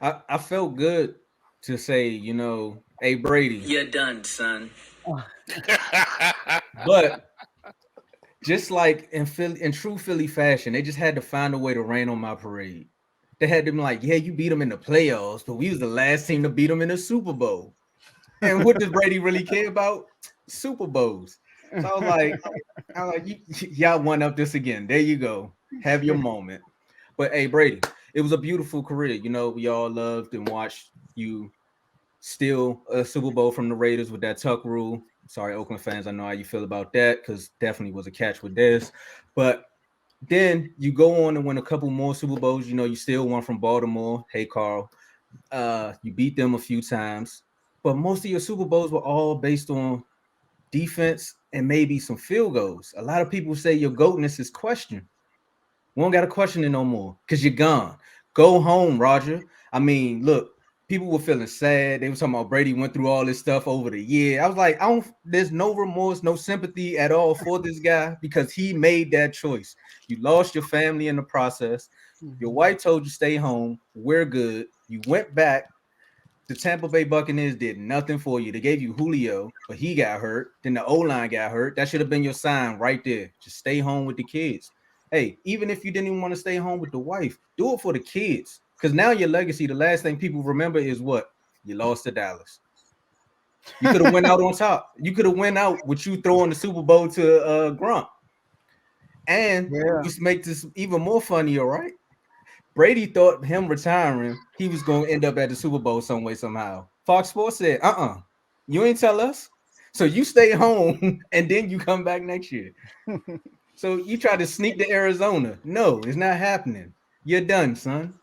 I felt good to say, hey Brady, You're done, son. but just like in true Philly fashion, they just had to find a way to rain on my parade. They had to be like, yeah, you beat them in the playoffs, but we was the last team to beat them in the Super Bowl. And what does Brady really care about? Super Bowls. So I was like, y'all won up this again. There you go. Have your moment. But hey, Brady, it was a beautiful career. We all loved and watched you steal a Super Bowl from the Raiders with that tuck rule. Sorry, Oakland fans, I know how you feel about that because definitely was a catch with this. But then you go on and win a couple more Super Bowls. You still won from Baltimore. Hey, Carl. You beat them a few times, but most of your Super Bowls were all based on defense and maybe some field goals. A lot of people say your goatness is questioned. We don't got to question it no more because you're gone. Go home, Roger. I mean, look, people were feeling sad. They were talking about Brady went through all this stuff over the year. I was like, I don't. There's no remorse, no sympathy at all for this guy because he made that choice. You lost your family in the process. Your wife told you stay home. We're good. You went back. The Tampa Bay Buccaneers did nothing for you. They gave you Julio, but he got hurt. Then the O line got hurt. That should have been your sign right there. Just stay home with the kids. Hey, even if you didn't even want to stay home with the wife, do it for the kids. Because now your legacy, the last thing people remember is what? You lost to Dallas. You could have went out on top. You could have went out with you throwing the Super Bowl to Grunt. And Yeah. just make this even more funnier, right? Brady thought him retiring, he was going to end up at the Super Bowl some way, somehow. Fox Sports said, you ain't tell us. So you stay home and then you come back next year. So you try to sneak to Arizona. No, it's not happening. You're done, son.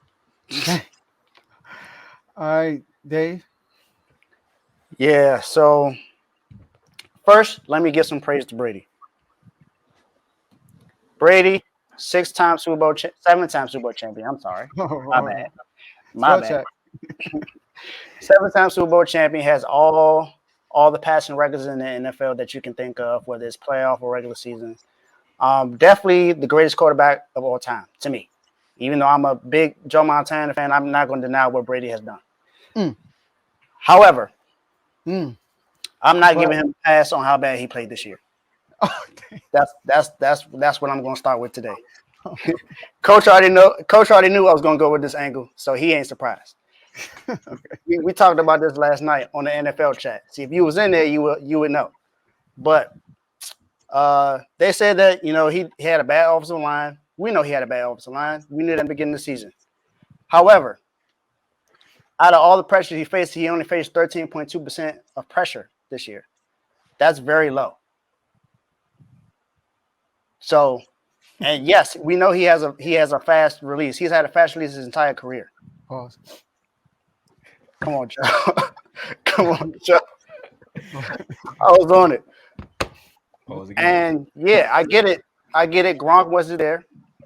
All right, Dave. Yeah. So first, let me give some praise to Brady. Brady, 6-time Super Bowl, 7-time Super Bowl champion. I'm sorry, my bad, my Spell bad. check. 7-time Super Bowl champion, has all the passing records in the NFL that you can think of, whether it's playoff or regular season. Definitely the greatest quarterback of all time to me. Even though I'm a big Joe Montana fan, I'm not going to deny what Brady has done. Mm. However, Mm. I'm not But giving him a pass on how bad he played this year. oh, That's what I'm going to start with today. Coach already knew I was going to go with this angle, so he ain't surprised. We talked about this last night on the NFL chat. See, if you was in there, you would know. But they said that he had a bad offensive line. We know he had a bad offensive line. We knew that at the beginning of the season. However, out of all the pressure he faced, he only faced 13.2% of pressure this year. That's very low. So, and yes, we know he has a fast release. He's had a fast release his entire career. pause. Come on, Joe. Come on, Joe. I was on it. Pause again. And yeah, I get it. I get it. Gronk wasn't there.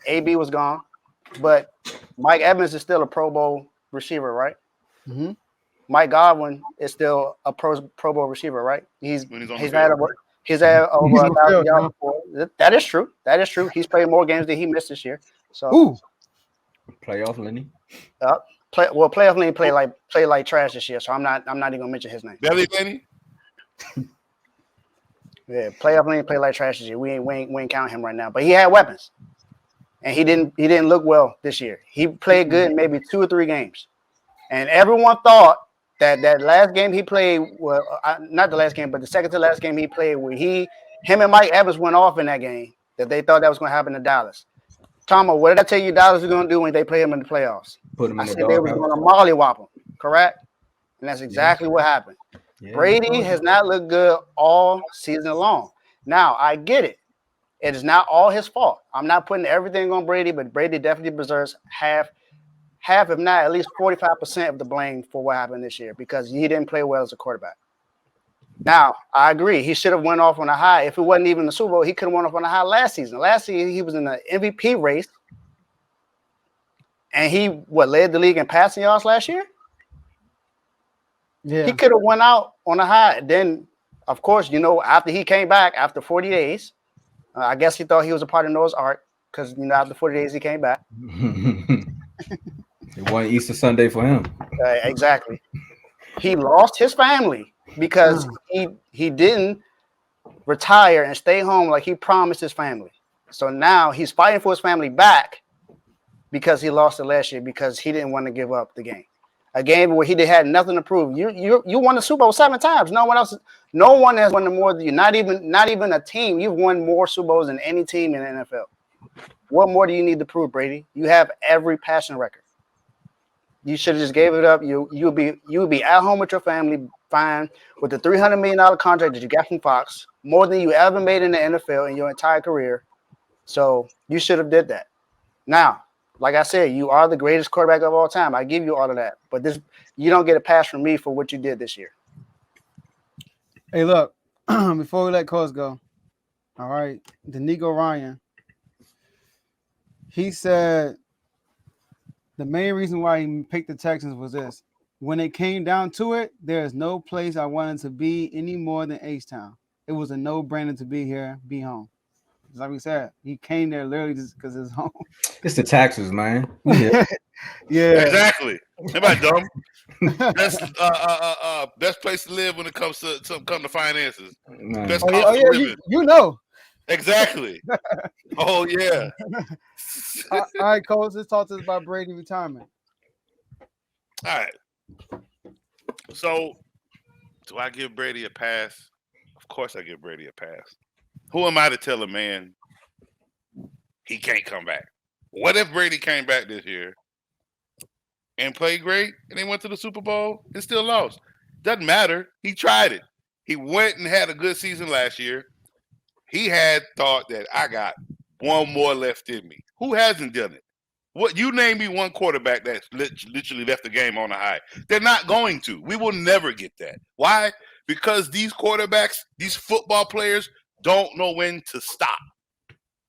AB was gone. But Mike Evans is still a Pro Bowl receiver, right? Mm-hmm. Mike Godwin is still a Pro Bowl receiver, right? When he's on the He's had field. over He's a on thousand field, yards huh? before. That is true. That is true. He's played more games than he missed this year. So Ooh. Playoff Lenny. uh, playoff lane play like trash this year. So I'm not even gonna mention his name. Belly Lenny? Yeah, playoff lane play like trash this year. We ain't counting him right now. But he had weapons, and he didn't look well this year. He played good in maybe 2 or 3 games, and everyone thought that last game he played, well, not the last game, but the second to last game he played, where him and Mike Evans went off in that game, that they thought that was going to happen to Dallas. Tomo, what did I tell you Dallas was going to do when they play him in the playoffs? Put him I in the said they was doghouse. going to mollywop him, correct? And that's Yeah. exactly what happened. Yeah. Brady has not looked good all season long. Now, I get it. It is not all his fault. I'm not putting everything on Brady, but Brady definitely deserves half, if not at least 45% of the blame for what happened this year because he didn't play well as a quarterback. Now, I agree. He should have went off on a high. If it wasn't even the Super Bowl, he could have went off on a high last season. Last season, he was in the MVP race, and he led the league in passing yards last year. Yeah. He could have went out on a high. Then, of course, after he came back after 40 days, I guess he thought he was a part of Noah's Ark because after 40 days he came back. It wasn't Easter Sunday for him. Exactly. He lost his family because he didn't retire and stay home like he promised his family. So now he's fighting for his family back because he lost it last year because he didn't want to give up the game. A game where he had nothing to prove. You won the Super Bowl 7 times. No one has won more than you. Not even a team. You've won more Super Bowls than any team in the NFL. What more do you need to prove, Brady? You have every passing record. You should have just gave it up. You would be at home with your family, fine, with the $300 million contract that you got from Fox, more than you ever made in the NFL in your entire career. So you should have did that. Now, like I said, you are the greatest quarterback of all time. I give you all of that. But you don't get a pass from me for what you did this year. Hey, look, before we let Coach go, all right, Danico Ryan, he said the main reason why he picked the Texans was this. When it came down to it, there is no place I wanted to be any more than H-Town. It was a no-brainer to be here, be home. Just like we said, he came there literally just because it's home. It's the taxes, man. Yeah. Exactly. Anybody dumb? Best place to live when it comes to finances. Man. Best Oh, cost yeah, of living. you know. Exactly. Oh yeah. All right, Coach, let's talk to us about Brady retirement. All right. So, do I give Brady a pass? Of course, I give Brady a pass. Who am I to tell a man he can't come back? What if Brady came back this year and played great and they went to the Super Bowl and still lost? Doesn't matter. He tried it. He went and had a good season last year. He had thought that I got one more left in me. Who hasn't done it? What you name me one quarterback that's literally left the game on a high. They're not going to. We will never get that. Why? Because these quarterbacks, these football players, don't know when to stop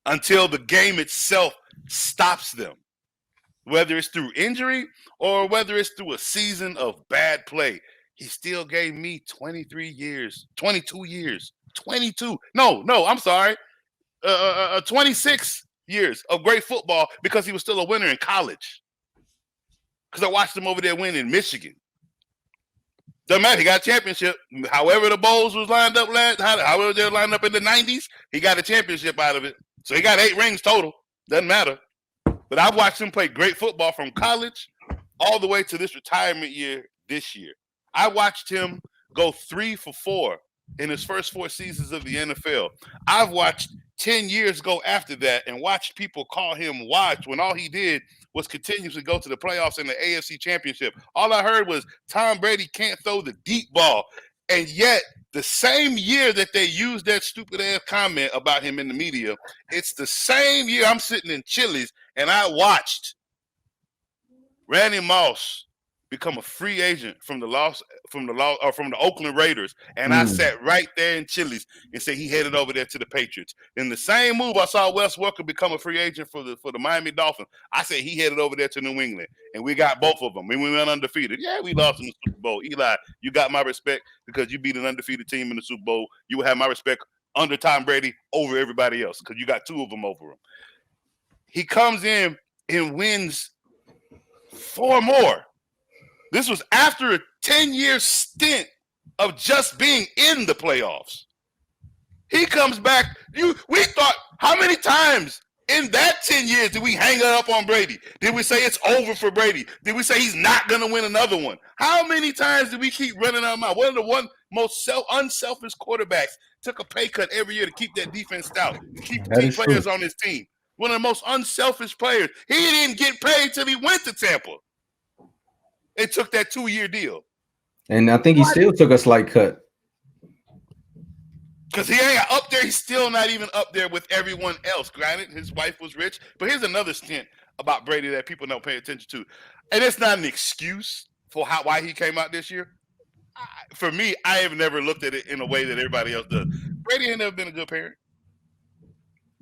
until the game itself stops them. Whether it's through injury or whether it's through a season of bad play. He still gave me 23 years, 22 years, 22. No, I'm sorry. 26 years of great football because he was still a winner in college. Because I watched him over there win in Michigan. Doesn't matter. He got a championship. However the bowls was lined up however they were lined up in the 90s, he got a championship out of it. So he got 8 rings total. Doesn't matter. But I've watched him play great football from college all the way to this retirement year this year. I watched him go 3 for 4 in his first 4 seasons of the NFL. I've watched 10 years go after that and watched people call him watch when all he did was continuously go to the playoffs and the AFC Championship. All I heard was Tom Brady can't throw the deep ball. And yet, the same year that they used that stupid-ass comment about him in the media, it's the same year I'm sitting in Chili's and I watched Randy Moss become a free agent from the Oakland Raiders, and I sat right there in Chili's and said he headed over there to the Patriots. In the same move, I saw Wes Welker become a free agent for the Miami Dolphins. I said he headed over there to New England, and we got both of them. And we went undefeated. Yeah, we lost in the Super Bowl. Eli, you got my respect because you beat an undefeated team in the Super Bowl. You will have my respect under Tom Brady over everybody else because you got 2 of them over him. He comes in and wins 4 more. This was after a 10-year stint of just being in the playoffs. He comes back. We thought, how many times in that 10 years did we hang it up on Brady? Did we say it's over for Brady? Did we say he's not going to win another one? How many times did we keep running our mouth? One of the most unselfish quarterbacks took a pay cut every year to keep that defense stout, to keep the key players on his team. One of the most unselfish players. He didn't get paid till he went to Tampa. It took that 2-year deal. And I think he still took a slight cut. Because he ain't up there. He's still not even up there with everyone else. Granted, his wife was rich. But here's another stint about Brady that people don't pay attention to. And it's not an excuse for why he came out this year. For me, I have never looked at it in a way that everybody else does. Brady ain't never been a good parent.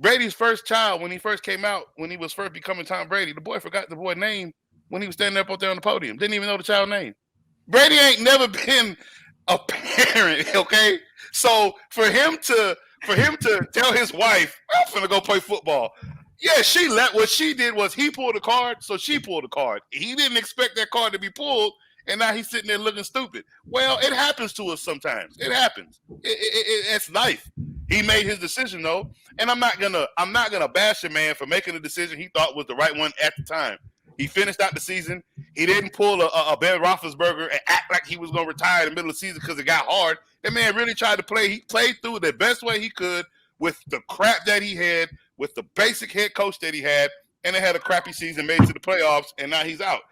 Brady's first child, when he first came out, when he was first becoming Tom Brady, the boy forgot the boy's name when he was standing up there on the podium. Didn't even know the child's name. Brady ain't never been a parent, okay? So for him to tell his wife, I'm finna go play football, Yeah, she let what she did was he pulled a card, so she pulled a card. He didn't expect that card to be pulled, and now he's sitting there looking stupid. Well, it happens to us sometimes. It happens. It's life. He made his decision though, and I'm not gonna bash a man for making a decision he thought was the right one at the time. He finished out the season. He didn't pull a Ben Roethlisberger and act like he was gonna retire in the middle of the season because it got hard. That man really tried to play. He played through it the best way he could with the crap that he had, with the basic head coach that he had, and they had a crappy season, made it to the playoffs, and now he's out.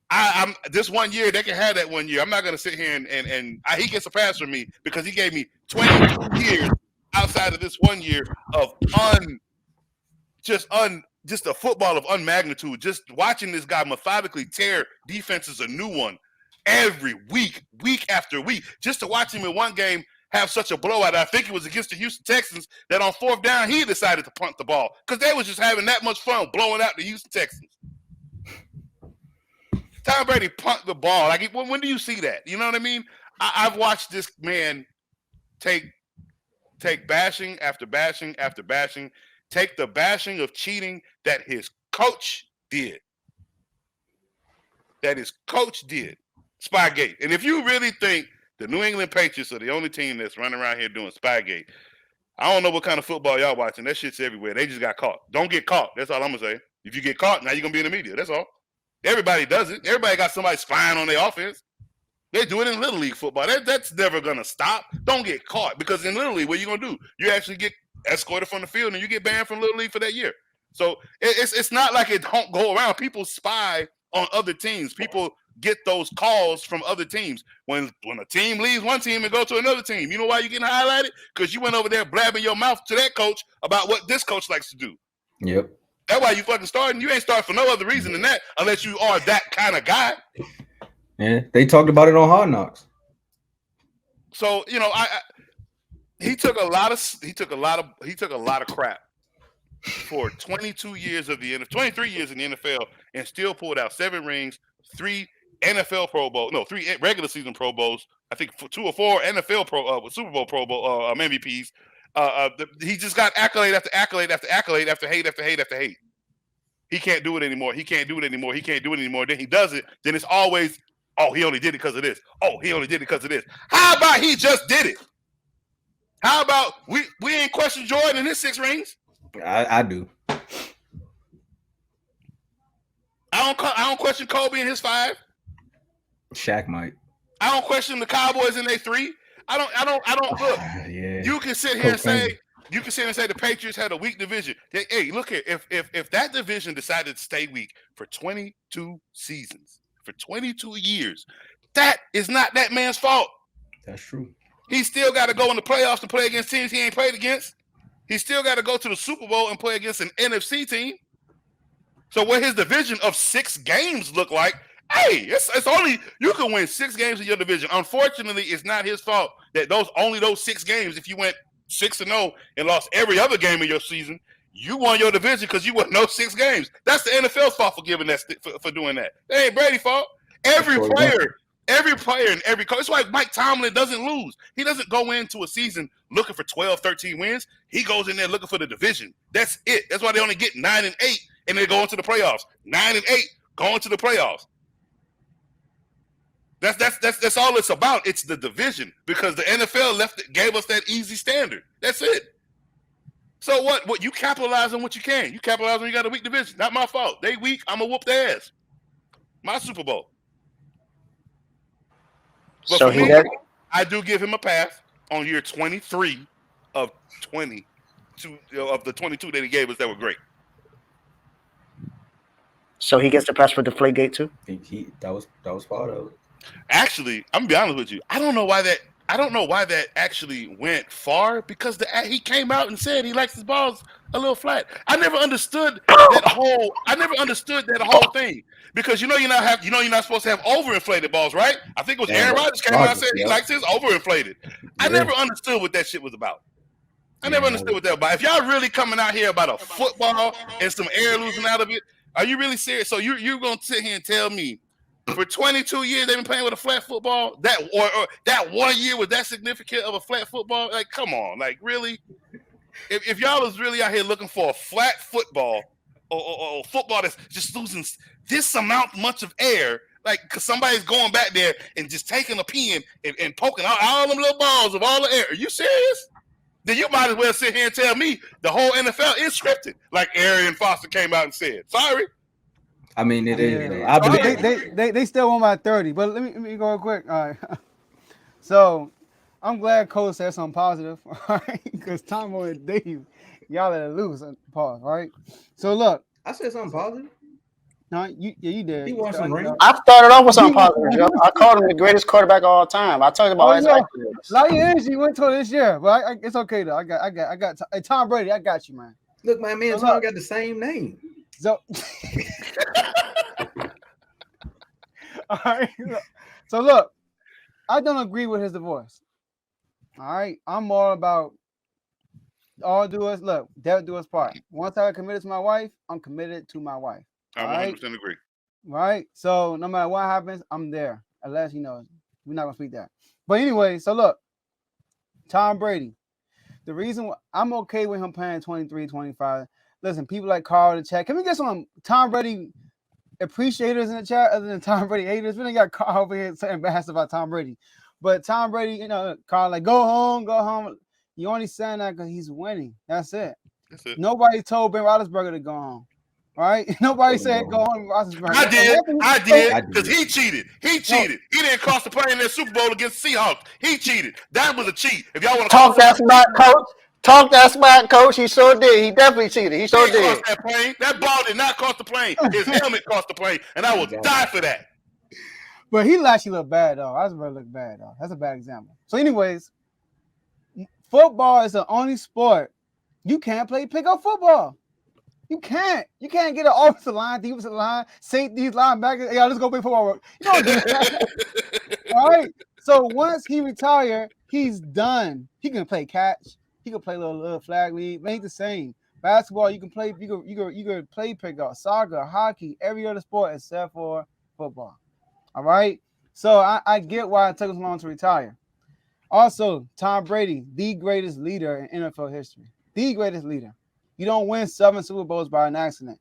I'm this 1 year, they can have that 1 year. I'm not gonna sit here and he gets a pass from me because he gave me 22 years outside of this 1 year of just a football of unmagnitude. Just watching this guy methodically tear defenses a new one every week after week. Just to watch him in one game have such a blowout. I think it was against the Houston Texans that on fourth down he decided to punt the ball because they was just having that much fun blowing out the Houston Texans. Tom Brady punt the ball. Like, when do you see that? You know what I mean? I've watched this man take bashing after bashing after bashing, take the bashing of cheating that his coach did. Spygate. And if you really think the New England Patriots are the only team that's running around here doing Spygate, I don't know what kind of football y'all watching. That shit's everywhere. They just got caught. Don't get caught. That's all I'm going to say. If you get caught, now you're going to be in the media. That's all. Everybody does it. Everybody got somebody spying on their offense. They do it in Little League football. That's never going to stop. Don't get caught. Because in Little League, what are you going to do? You actually get escorted from the field and you get banned from Little League for that year. So it's not like it don't go around. People spy on other teams. People get those calls from other teams. When a team leaves one team and go to another team, you know why you're getting highlighted? Because you went over there blabbing your mouth to that coach about what this coach likes to do. Yep. That's why you fucking starting. You ain't starting for no other reason than that, unless you are that kind of guy. Yeah, they talked about it on Hard Knocks. So he took a lot of crap for 22 years of the NFL, 23 years in the NFL, and still pulled out 7 rings, 3 NFL Pro Bowls, 3 regular season Pro Bowls. I think 2 or 4 NFL Super Bowl Pro Bowl MVPs. He just got accolade after accolade after accolade after hate after hate after hate. He can't do it anymore. He can't do it anymore. He can't do it anymore. Then he does it. Then it's always, oh, he only did it because of this. Oh, he only did it because of this. How about he just did it? How about we ain't question Jordan in his 6 rings? I do. I don't question Kobe in his 5. Shaq might. I don't question the Cowboys in their 3. I don't look. Yeah. You can sit here and say the Patriots had a weak division. Hey, look here. If that division decided to stay weak for 22 seasons, for 22 years, that is not that man's fault. That's true. He still got to go in the playoffs to play against teams he ain't played against. He still got to go to the Super Bowl and play against an NFC team. So what his division of 6 games look like, hey, it's only you can win 6 games in your division. Unfortunately, it's not his fault that those 6 games. If you went 6-0 and lost every other game of your season, you won your division because you won those 6 games. That's the NFL's fault for giving that for doing that. That ain't Brady's fault. Every player and every coach. It's why Mike Tomlin doesn't lose. He doesn't go into a season looking for 12, 13 wins. He goes in there looking for the division. That's it. That's why they only get 9-8 and they go into the playoffs. 9-8 going to the playoffs. That's all it's about. It's the division because the NFL gave us that easy standard. That's it. So what you capitalize on what you can. You capitalize when you got a weak division. Not my fault. They weak. I'm gonna whoop their ass. My Super Bowl. But so for me, I do give him a pass on year 23 of 22 of the 22 that he gave us that were great. So he gets the pass for Deflategate too. That was part of it. Actually, I'm gonna be honest with you. I don't know why that actually went far because he came out and said he likes his balls a little flat. I never understood that whole thing because you're not supposed to have overinflated balls, right? I think it was Aaron Rodgers came out and said he likes his overinflated. I never understood what that shit was about. I never understood what that was about. If y'all really coming out here about a football and some air losing out of it, are you really serious? So you're gonna sit here and tell me for 22 years they've been playing with a flat football? That or that 1 year was that significant of a flat football? Like, come on, like really? If y'all was really out here looking for a flat football or football that's just losing this much of air, like because somebody's going back there and just taking a pen and poking all them little balls of all the air. Are you serious? Then you might as well sit here and tell me the whole NFL is scripted, like Arian Foster came out and said. Sorry. I mean, it is. Yeah. I believe They still won by 30, but let me go real quick. All right. So I'm glad Cole said something positive, all right? Because Tom and Dave, y'all let it loose. Pause, all right? So look, I said something positive. no, you did. He won some rings. I started off with something positive, Joe. I called him the greatest quarterback of all time. I talked about his yeah. accolades. A lot of your energy went to this year, but it's okay though. I got hey, Tom Brady. I got you, man. Look, man, me and Tom got the same name. So, all right. So look, I don't agree with his divorce. All right, I'm all about all do us look, death do us part. Once I committed to my wife, I'm committed to my wife. I 100% agree. Right. So no matter what happens, I'm there. Unless we're not gonna speak that. But anyway, so look, Tom Brady. The reason I'm okay with him playing 23, 25. Listen, people like Carl in the chat. Can we get some Tom Brady appreciators in the chat other than Tom Brady haters? We didn't got Carl over here saying bad stuff about Tom Brady. But Tom Brady, Carl, like, go home. You only saying that because he's winning. That's it. Nobody told Ben Roethlisberger to go home. Right? Nobody said go home, Roethlisberger. I did, because he cheated. He cheated. He didn't cross the plane in that Super Bowl against Seahawks. He cheated. That was a cheat. If y'all want to talk that smack, coach. Talk that smack, coach. He sure did. He definitely cheated. He sure did. That plane. That ball did not cross the plane. His helmet crossed the plane, and I will die for that. But he actually looked bad, though. Roethlisberger looked bad, though. That's a bad example. So, anyways, football is the only sport you can't play pickup football. You can't get an offensive line, defensive line, safety, linebacker. Hey, let's go play football. You don't do that. All right. So once he retired, he's done. He can play catch. He can play little flag league. It ain't the same. Basketball, you can play. You can play pickup. Soccer, hockey, every other sport except for football. All right. So I get why it took us long to retire. Also, Tom Brady, the greatest leader in NFL history. The greatest leader. You don't win 7 Super Bowls by an accident.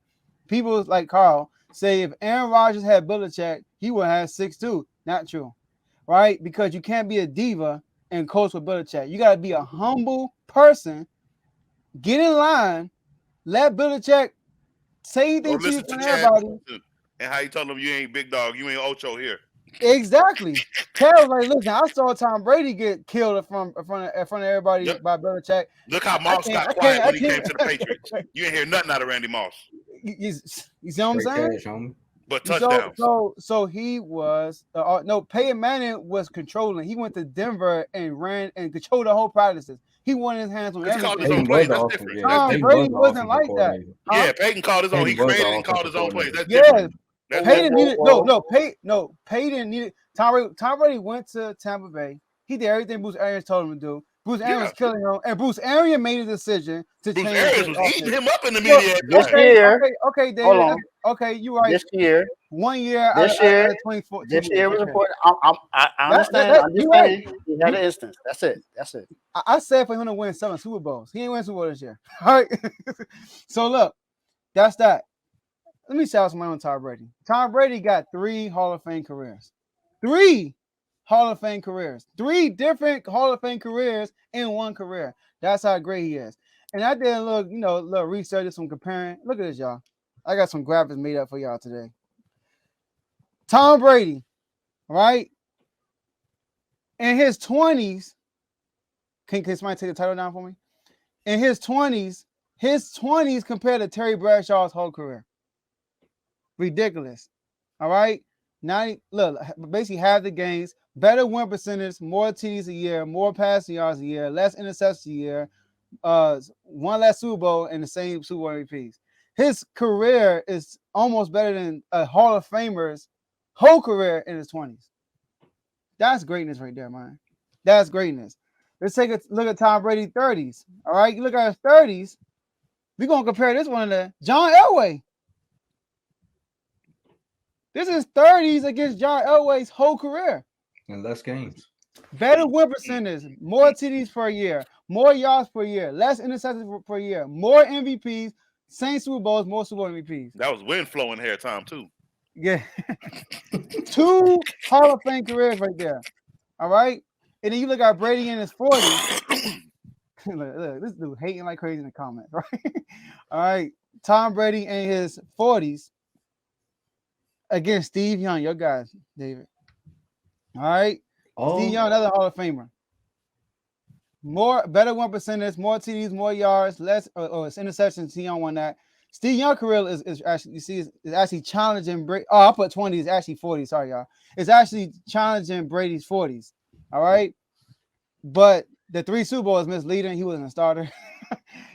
People like Carl say if Aaron Rodgers had Belichick, he would have 6 too. Not true, right? Because you can't be a diva and coach with Belichick. You got to be a humble person. Get in line. Let Belichick say anything to you from everybody. And how you told him you ain't big dog, you ain't Ocho here. Exactly. Tell like, listen, I saw Tom Brady get killed in front of everybody by Belichick. Look how Moss got quiet when he came to the Patriots. You ain't hear nothing out of Randy Moss. You see what I'm saying? But touchdowns. So he was Peyton Manning was controlling. He went to Denver and ran and controlled the whole practices. He wanted his hands on everything. His own plays. That's different. Tom Brady wasn't like that. Yeah, Peyton called his own. He created and called his own plays. That's different. That's Peyton needed Peyton needed Tom Brady went to Tampa Bay. He did everything Bruce Arians told him to do. Bruce Arians was killing him, and Bruce Arians made a decision to change. Bruce Arians was eating him up in the media. This year, okay, David. Okay, you're right. This year, 1 year. This year, 24. This year was important. I understand. I'm just saying he had an instance. That's it. I said for him to win 7 Super Bowls. He ain't win Super Bowl this year. All right. So look, that's that. Let me shout out somebody on Tom Brady. Tom Brady got 3 Hall of Fame careers. 3 Hall of Fame careers. 3 different Hall of Fame careers in one career. That's how great he is. And I did a little research, some comparing. Look at this, y'all. I got some graphics made up for y'all today. Tom Brady, right? In his 20s, can somebody take the title down for me? In his 20s compared to Terry Bradshaw's whole career. Ridiculous. All right. Basically half the games, better win percentage, more TDs a year, more passing yards a year, less interceptions a year, 1 less Super Bowl, and the same Super Bowl MVPs. His career is almost better than a Hall of Famer's whole career in his 20s. That's greatness right there, man. That's greatness. Let's take a look at Tom Brady's 30s. All right. You look at his 30s. We're going to compare this one to John Elway. This is 30s against John Elway's whole career. And less games. Better win percentage, more TDs per year, more yards per year, less interceptions per year, more MVPs, Same Super Bowls, more Super Bowl MVPs. That was wind flowing hair time too. Yeah. 2 Hall of Fame careers right there. All right. And then you look at Brady in his 40s. look, this dude hating like crazy in the comments, right? All right. Tom Brady in his 40s against Steve Young, your guys, David. All right. Steve Young, another Hall of Famer. Better 1%ers, more TDs, more yards, less or it's interceptions. Steve Young won that. Steve Young career is actually, you see, is actually challenging Brady. Oh, I put 20, it's actually 40. Sorry, y'all. It's actually challenging Brady's 40s. All right. But the 3 Super Bowls misleading. He wasn't a starter.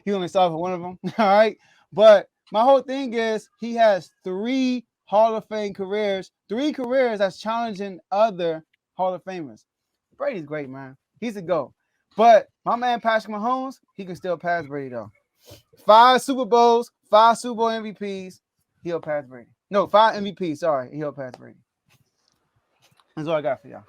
He only started for one of them. All right. But my whole thing is he has 3 Hall of Fame careers, 3 careers that's challenging other Hall of Famers. Brady's great, man. He's a GOAT. But my man Patrick Mahomes, he can still pass Brady though. 5 Super Bowls, 5 Super Bowl MVPs, he'll pass Brady. No, 5 MVPs, sorry, he'll pass Brady. That's all I got for y'all.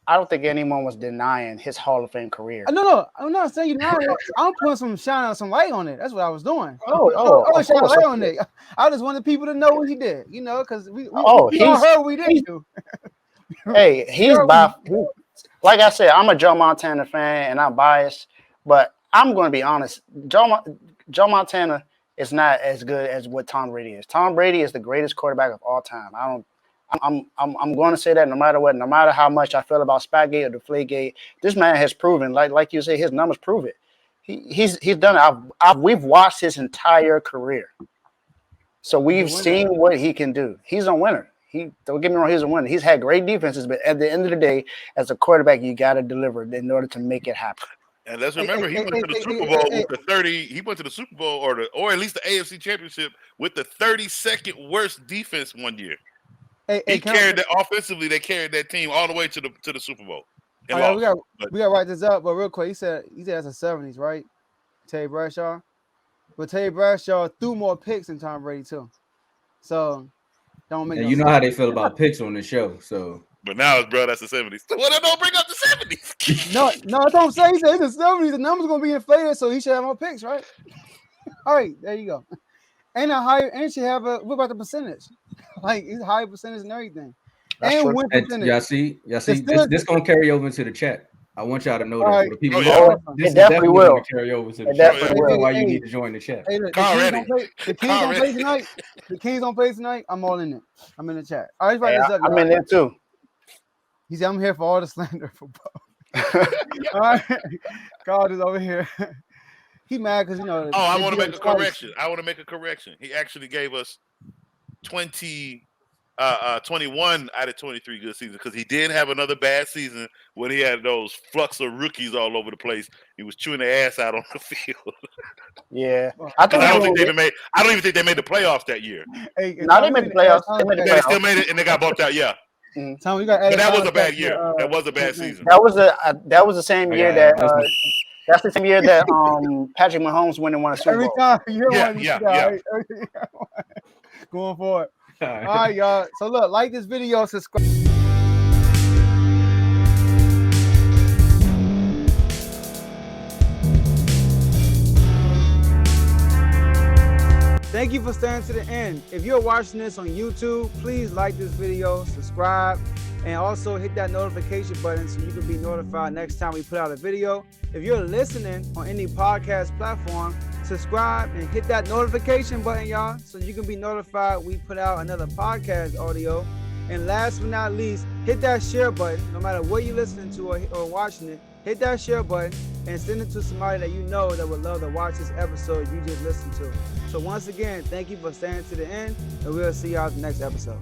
I don't think anyone was denying his Hall of Fame career. No, I'm not saying you know. I'm putting some light on it. That's what I was doing. I of shine course. light on it. I just wanted people to know what he did, you know, because we Oh, all heard what we did do. Hey, like I said, I'm a Joe Montana fan and I'm biased, but I'm going to be honest. Joe Montana is not as good as what Tom Brady is. Tom Brady is the greatest quarterback of all time. I'm going to say that no matter what, no matter how much I feel about Spygate or Deflategate, this man has proven, like you say, his numbers prove it. He's done it. We've watched his entire career, so we've seen what he can do. He's a winner. Don't get me wrong, he's a winner. He's had great defenses, but at the end of the day, as a quarterback, you got to deliver in order to make it happen. And let's remember, he went to the Super Bowl with the 30. He went to the Super Bowl or at least the AFC Championship with the 32nd worst defense one year. He carried that offensively. They carried that team all the way to the Super Bowl. We got to write this up, but real quick, he said it's the 70s, right? Terry Bradshaw, but Terry Bradshaw threw more picks than Tom Brady too. So don't make. And you know how they feel about picks on the show, so. But now it's that's the 70s. So what? Don't bring up the 70s. No, that's what I'm saying. He said it's the 70s. The number's gonna be inflated, so he should have more picks, right? All right, there you go. And a higher, and should have what about the percentage? Like it's higher percentage and everything. That's and true. win percentage. Y'all see, this gonna carry over into the chat. I want y'all to know that. Right. The people, This is definitely will carry over to the It chat. definitely That's will. why you need to join the chat. Hey, look, the Kings don't play tonight. The Kings don't play tonight. I'm all in it. I'm in the chat. All right, write this up. I'm in there too. He said, I'm here for all the slander for both. All right. God is over here. He mad because, you know. Oh, I want to make a correction. He actually gave us 21 out of 23 good seasons because he did have another bad season when he had those flux of rookies all over the place. He was chewing their ass out on the field. Yeah. I don't even think they made the playoffs that year. Hey, no, they made the playoffs. They still made it and they got bumped out. Yeah. Tom, you got but that was a bad year. That was a bad season. That was the same year that that's the same year that Patrick Mahomes won a Super Bowl. Every time you yeah. Going forward. All right, y'all. So look, like this video, subscribe. Thank you for staying to the end. If you're watching this on YouTube, please like this video, subscribe, and also hit that notification button so you can be notified next time we put out a video. If you're listening on any podcast platform, subscribe and hit that notification button, y'all, so you can be notified we put out another podcast audio. And last but not least, hit that share button. No matter what you're listening to or watching it, hit that share button and send it to somebody that you know that would love to watch this episode you just listened to. So once again, thank you for staying to the end, and we'll see y'all in the next episode.